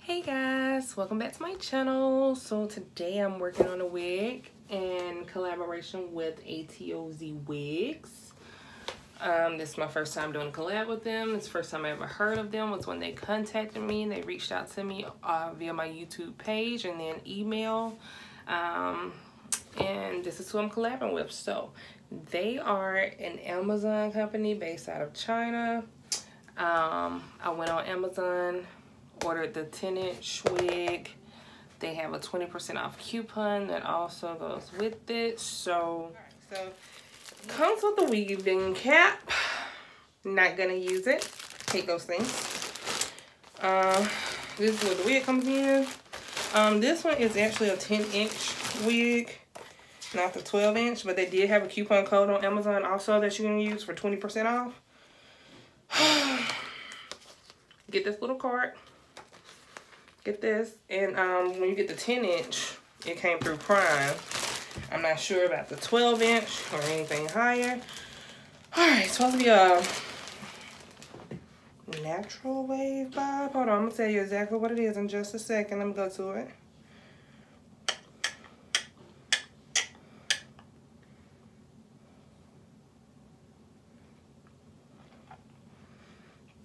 Hey guys, welcome back to my channel. So today I'm working on a wig in collaboration with ATOZWIGS. This is my first time doing a collab with them. It's the first time I ever heard of them was when they contacted me. They reached out to me via my YouTube page and then email. And this is who I'm collabing with. So they are an Amazon company based out of China. I went on Amazon, ordered the 10-inch wig. They have a 20% off coupon that also goes with it. So comes with the weaving cap. Not gonna use it. Hate those things. This is what the wig comes in. This one is actually a 10-inch wig, not the 12-inch, but they did have a coupon code on Amazon also that you can use for 20% off. Get this little card. Get this, and when you get the 10-inch, it came through Prime. I'm not sure about the 12-inch or anything higher. Alright, it's supposed to be a natural wave bob. Hold on, I'm gonna tell you exactly what it is in just a second. Let me go to it.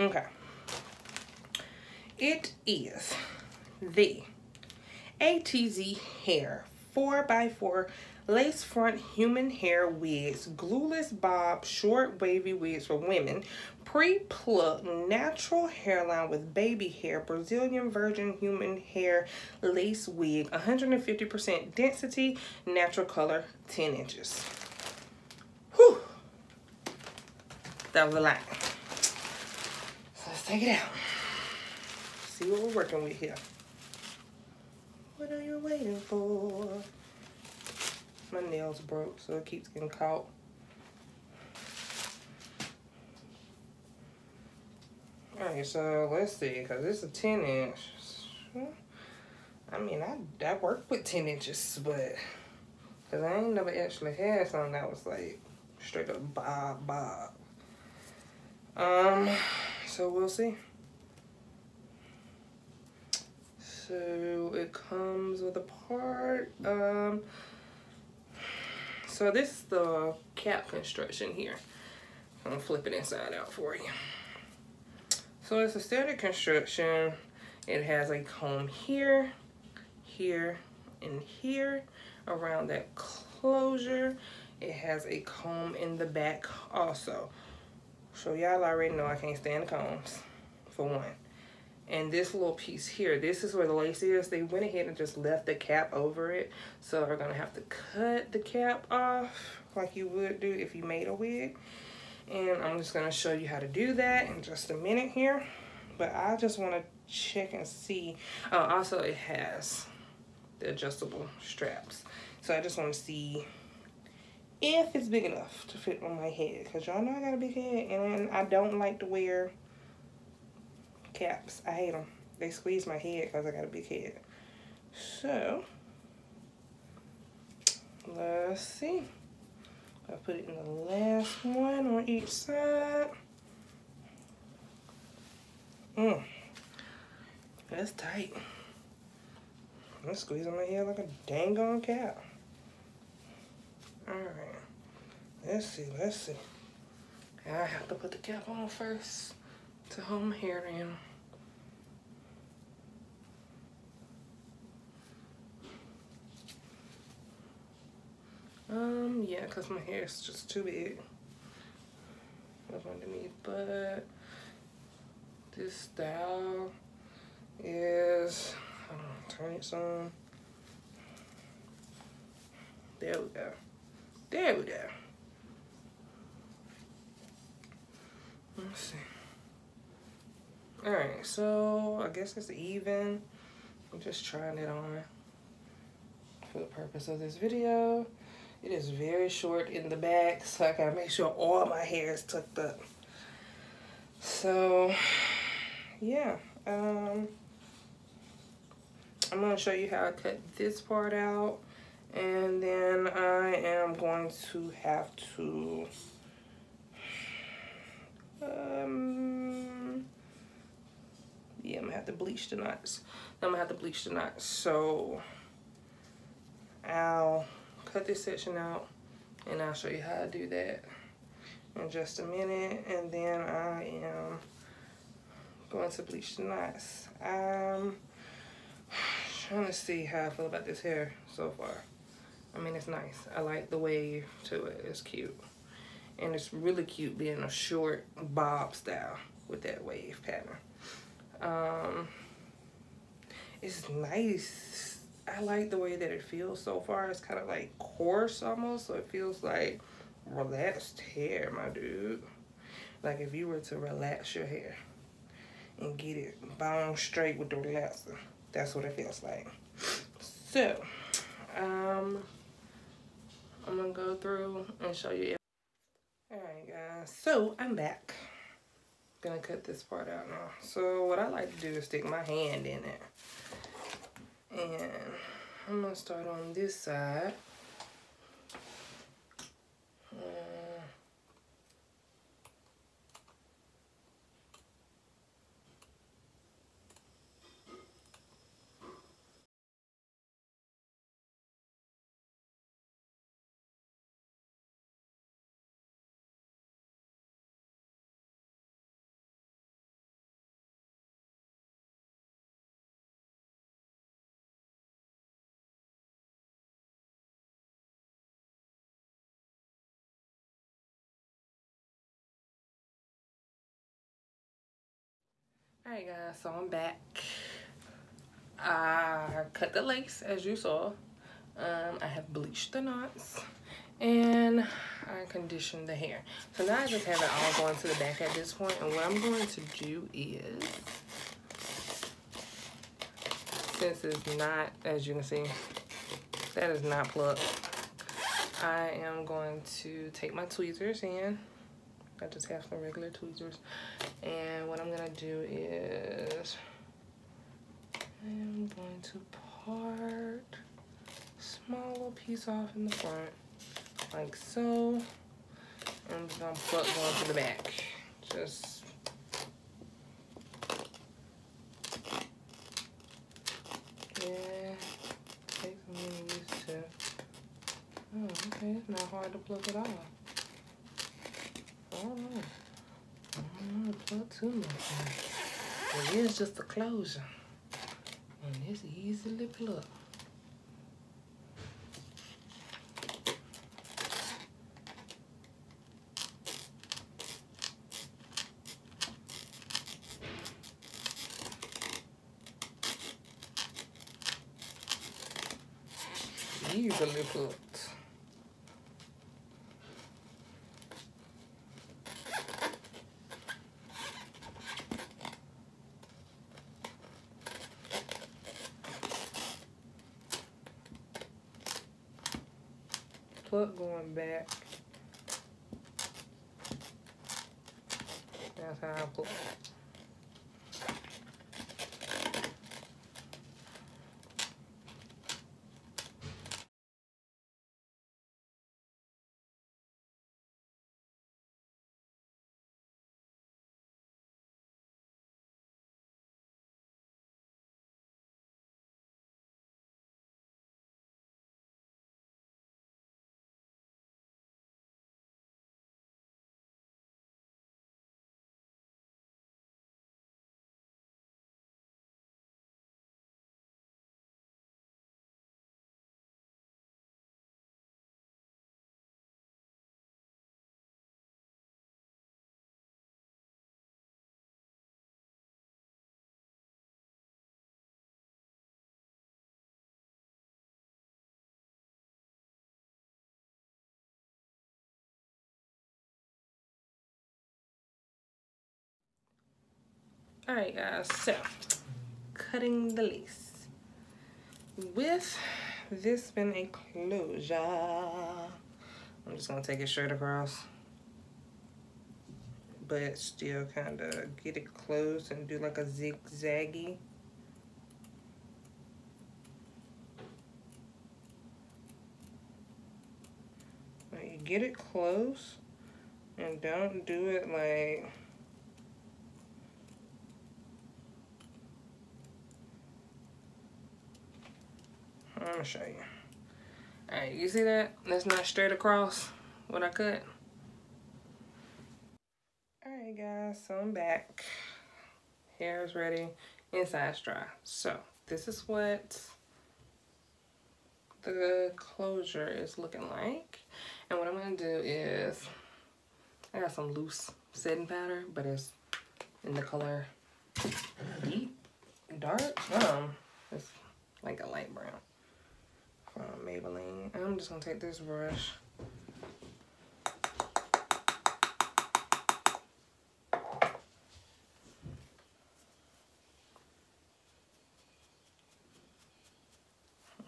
Okay. It is the ATZ Hair 4x4 lace front human hair wigs, glueless bob, short wavy wigs for women, pre-plucked natural hairline with baby hair, Brazilian virgin human hair lace wig, 150% density, natural color, 10 inches. Whew. That was a lot. So let's take it out. See what we're working with here. What are you waiting for? My nails broke, so it keeps getting caught. Alright, so let's see, because it's a 10-inch. I mean, I work with 10 inches, but because I ain't never actually had something that was like straight up bob. So we'll see. So it comes with a part. So this is the cap construction here. I'm gonna flip it inside out for you. So it's a standard construction. It has a comb here, here, and here around that closure. It has a comb in the back also. So y'all already know I can't stand combs, for one. And this little piece here, this is where the lace is. They went ahead and just left the cap over it. So we're gonna have to cut the cap off like you would do if you made a wig. And I'm just gonna show you how to do that in just a minute here. But I just wanna check and see. Also it has the adjustable straps. So I just wanna see if it's big enough to fit on my head. Cause y'all know I got a big head and I don't like to wear caps. I hate them. They squeeze my head because I got a big head. So let's see. I'll put it in the last one on each side. That's tight. I'm squeezing my head like a dang on cap. Alright. Let's see. I have to put the cap on first to hold my hair down. Yeah, because my hair is just too big up underneath, but this style is, hold on, turn it some. There we go. There we go. Let's see. Alright, so I guess it's even. I'm just trying it on for the purpose of this video. It is very short in the back, so I gotta make sure all my hair is tucked up. So, yeah. I'm gonna show you how I cut this part out. And then I am going to have to yeah, I'm gonna have to bleach the knots. So I'll cut this section out and I'll show you how to do that in just a minute. And then I am going to bleach the knots. I'm trying to see how I feel about this hair so far. I mean, it's nice. I like the wave to it. It's cute. And it's really cute being a short bob style with that wave pattern. It's nice. I like the way that it feels so far. It's kind of like coarse almost, so it feels like relaxed hair, my dude. Like if you were to relax your hair and get it bone straight with the relaxer, that's what it feels like. So I'm gonna go through and show you. Alright guys, so I'm back. Gonna cut this part out now. So what I like to do is stick my hand in it. And I'm gonna start on this side. Alright guys, so I'm back. I cut the lace as you saw. I have bleached the knots and I conditioned the hair. So now I just have it all going to the back at this point, and what I'm going to do is, since it's not, as you can see, that is not plucked, I am going to take my tweezers in. I just have some regular tweezers, and what I'm gonna do is I'm going to part small little piece off in the front like so, and I'm just gonna pluck going to the back. Just yeah, take some of these too. Oh, okay, it's not hard to pluck at all. I don't know to pluck too much. It is just a closure, and it's easily plucked. Easily plucked. Pluck going back. That's how I pluck. Alright guys, so cutting the lace. With this been a closure, I'm just gonna take it straight across, but still kind of get it close and do like a zigzaggy. Now you get it close and don't do it like gonna show you. Alright, you see that? That's not straight across what I cut. Alright guys, so I'm back. Hair is ready, inside's dry. So this is what the closure is looking like. And what I'm gonna do is, I got some loose setting powder, but it's in the color deep, dark. It's like a light brown from Maybelline. I'm just gonna take this brush.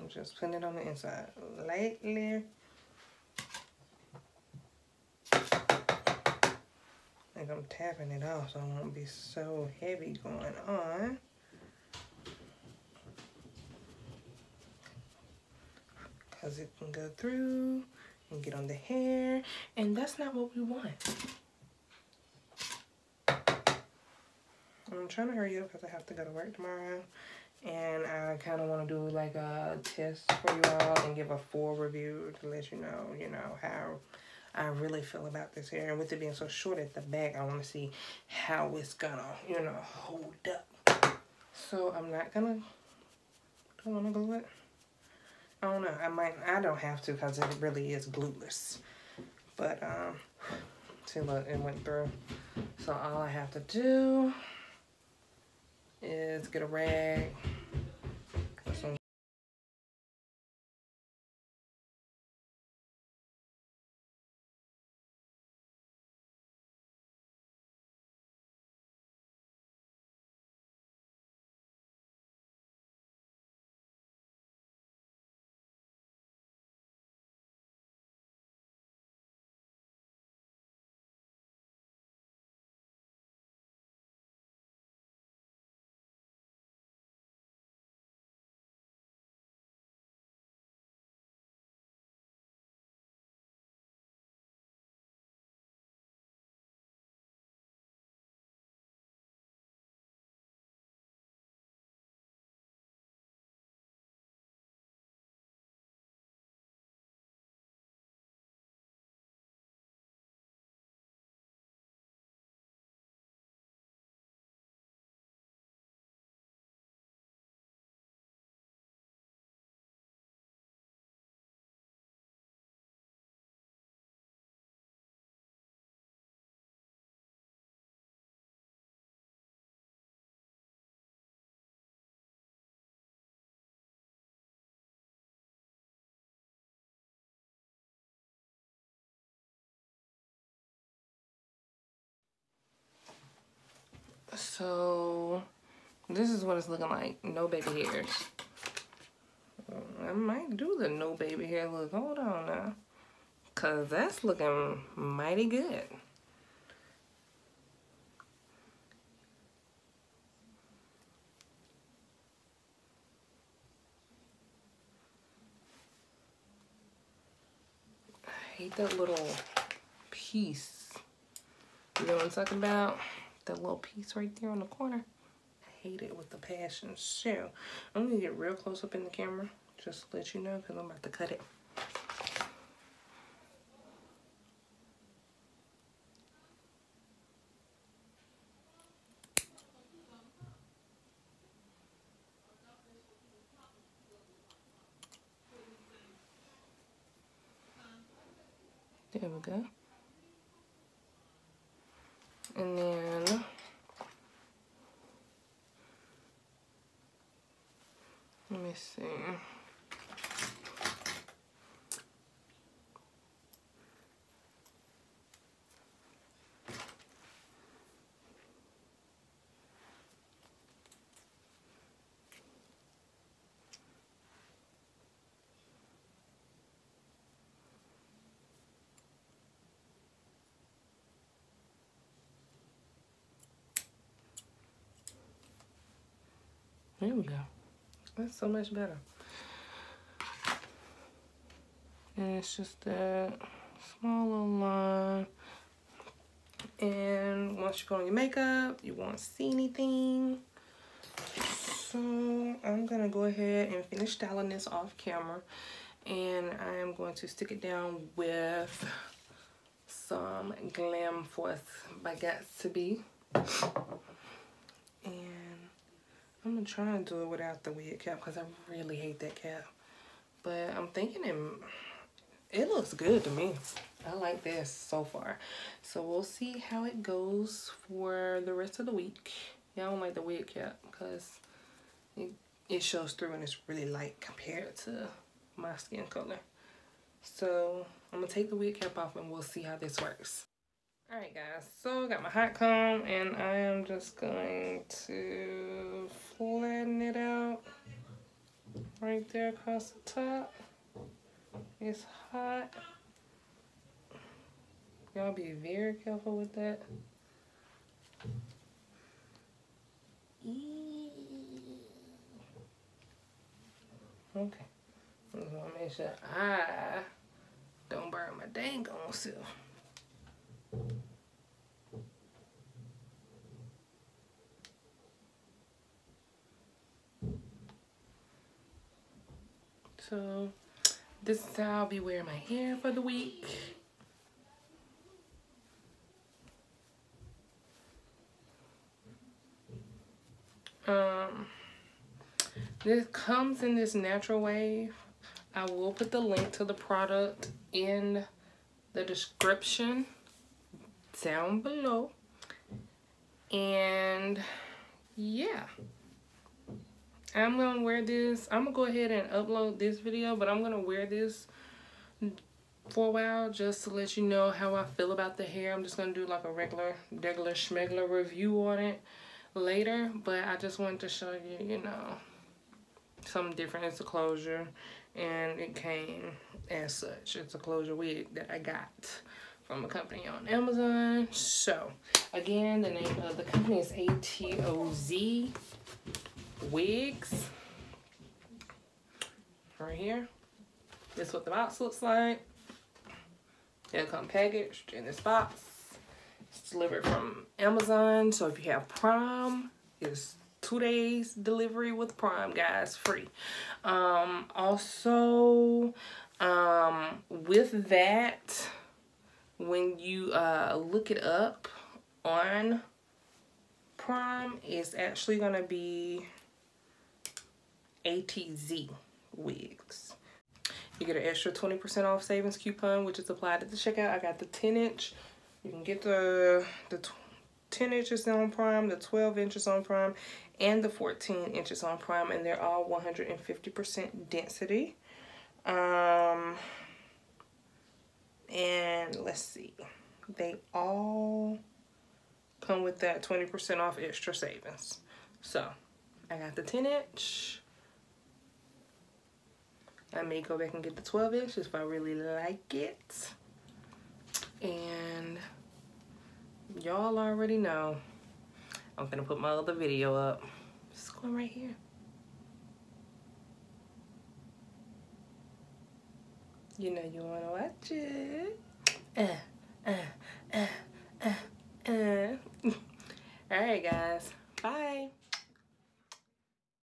I'm just putting it on the inside lightly. Like I'm tapping it off so it won't be so heavy going on. Because it can go through and get on the hair, and that's not what we want. I'm trying to hurry up because I have to go to work tomorrow, and I kind of want to do like a test for you all and give a full review to let you know how I really feel about this hair. And with it being so short at the back, I want to see how it's gonna, hold up. So I'm not gonna, do I want to glue it? I don't know. I don't have to because it really is glueless. But, see, look, it went through. So all I have to do is get a rag. Put some. So this is what it's looking like. No baby hairs. I might do the no baby hair look. Hold on now. Cause that's looking mighty good. I hate that little piece. You know what I'm talking about? That little piece right there on the corner. I hate it with the passion. So I'm gonna get real close up in the camera just to let you know, because I'm about to cut it. There we go. And then let me see. There we go. That's so much better. And it's just that small little line. And once you put on your makeup, you won't see anything. So I'm gonna go ahead and finish styling this off camera, and I am going to stick it down with some Glam Force by ATZWIGS. And I'm gonna try and do it without the wig cap because I really hate that cap. But I'm thinking it looks good to me. I like this so far. So we'll see how it goes for the rest of the week. Yeah, I don't like the wig cap because it shows through and it's really light compared to my skin color. So I'm gonna take the wig cap off and we'll see how this works. Alright guys, so I got my hot comb and I am just going to flatten it out right there across the top. It's hot. Y'all be very careful with that. Okay. I just want to make sure I don't burn my dang on self. So this is how I'll be wearing my hair for the week. This comes in this natural wave. I will put the link to the product in the description down below. And yeah, I'm gonna wear this. I'm gonna go ahead and upload this video, but I'm gonna wear this for a while just to let you know how I feel about the hair. I'm just gonna do like a regular schmegler review on it later, but I just wanted to show you, you know, something different. It's a closure and it came as such. It's a closure wig that I got from a company on Amazon. So again, the name of the company is ATOZWIGS. Right here. This is what the box looks like. It'll come packaged in this box. It's delivered from Amazon. So if you have Prime, it's 2 days delivery with Prime, guys, free. Also, with that, when you look it up on Prime, it's actually gonna be ATZWIGS. You get an extra 20% off savings coupon, which is applied at the checkout. I got the 10-inch. You can get the 10 inches on Prime, the 12 inches on Prime, and the 14 inches on Prime, and they're all 150% density. And let's see, they all come with that 20% off extra savings. So I got the 10-inch. I may go back and get the 12 inches if I really like it. And y'all already know I'm gonna put my other video up. It's going right here. You know you wanna watch it. Alright guys, bye.